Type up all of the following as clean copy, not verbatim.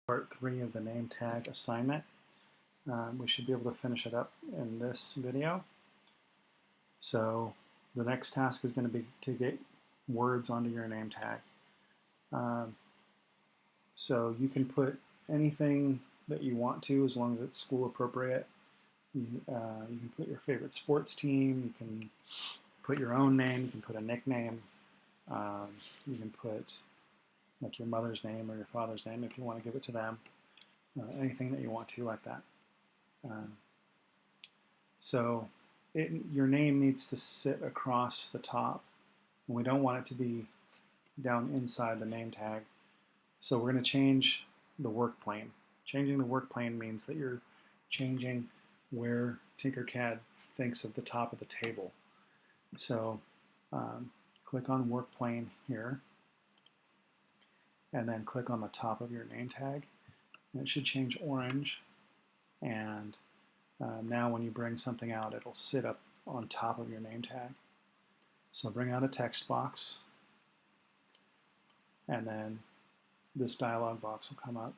Part 3 of the name tag assignment. We should be able to finish it up in this video. So the next task is going to be to get words onto your name tag. So you can put anything that you want to as long as it's school appropriate. You can put your favorite sports team, you can put your own name, you can put a nickname, you can put like your mother's name or your father's name if you want to give it to them. Anything that you want to like that. So your name needs to sit across the top, and we don't want it to be down inside the name tag. So we're going to change the work plane. Changing the work plane means that you're changing where Tinkercad thinks of the top of the table. So click on work plane here, and then click on the top of your name tag. And it should change orange, and now when you bring something out, it'll sit up on top of your name tag. So bring out a text box, and then this dialog box will come up.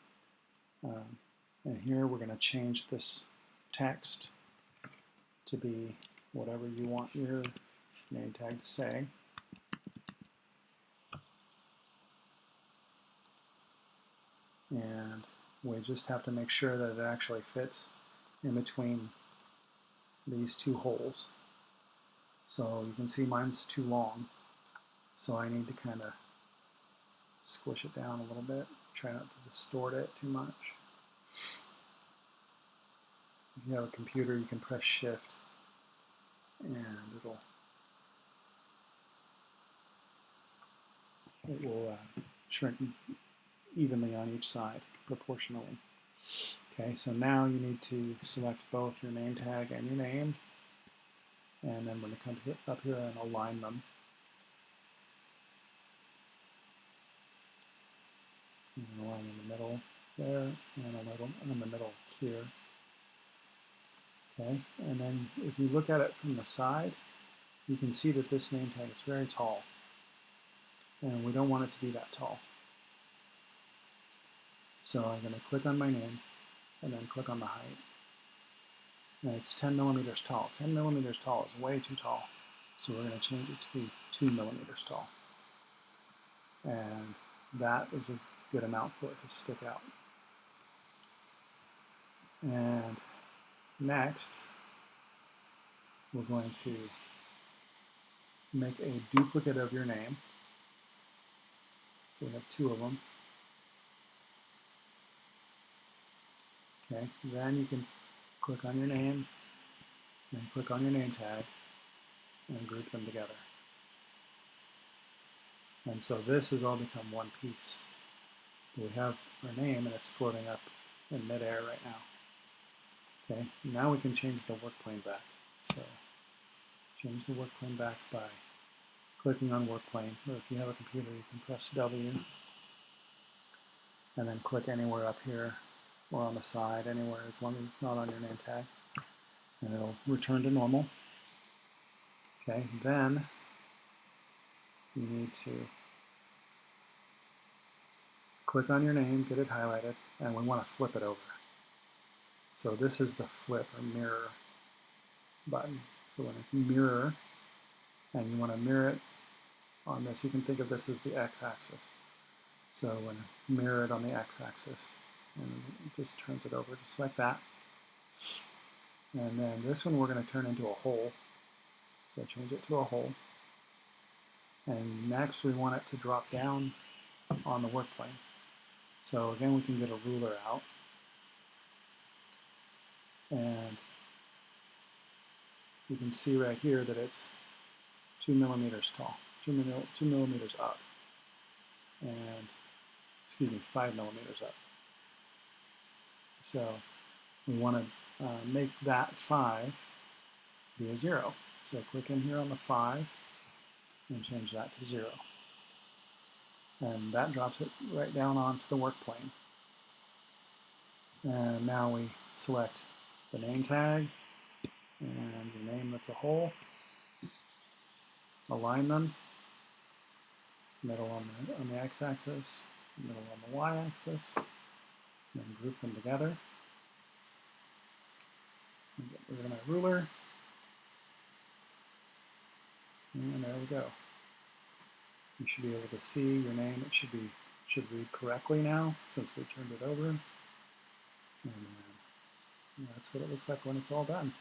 And here we're going to change this text to be whatever you want your name tag to say. And we just have to make sure that it actually fits in between these two holes. So you can see mine's too long, so I need to kind of squish it down a little bit. Try not to distort it too much. If you have a computer, you can press Shift and it will shrink evenly on each side proportionally. Okay, so now you need to select both your name tag and your name, and then we're going to come up here and align them. And align in the middle there, and a little in the middle here. Okay, and then if you look at it from the side, you can see that this name tag is very tall, and we don't want it to be that tall. So I'm going to click on my name, and then click on the height. And it's 10 millimeters tall. 10 millimeters tall is way too tall, so we're going to change it to be 2 millimeters tall. And that is a good amount for it to stick out. And next, we're going to make a duplicate of your name. So we have 2 of them. Okay, then you can click on your name and click on your name tag and group them together. And so this has all become one piece. We have our name and it's floating up in midair right now. Okay, now we can change the work plane back. So change the work plane back by clicking on work plane, or if you have a computer you can press W and then click anywhere up here or on the side, anywhere as long as it's not on your name tag, and it'll return to normal. Okay, then you need to click on your name, get it highlighted, and we want to flip it over. So this is the flip or mirror button. So when you mirror, and you want to mirror it on this, you can think of this as the x-axis. So when you mirror it on the x-axis, and it just turns it over just like that. And then this one we're going to turn into a hole. So change it to a hole. And next we want it to drop down on the work plane. So again, we can get a ruler out. And you can see right here that it's 2 millimeters tall, 2 millimeters up, and, 5 millimeters up. So we want to make that 5 be a 0. So click in here on the 5 and change that to 0. And that drops it right down onto the work plane. And now we select the name tag and the name that's a hole, align them, middle on the x-axis, middle on the y-axis, group them together. Get rid of my ruler. And there we go. You should be able to see your name. It should read correctly now since we turned it over. And that's what it looks like when it's all done.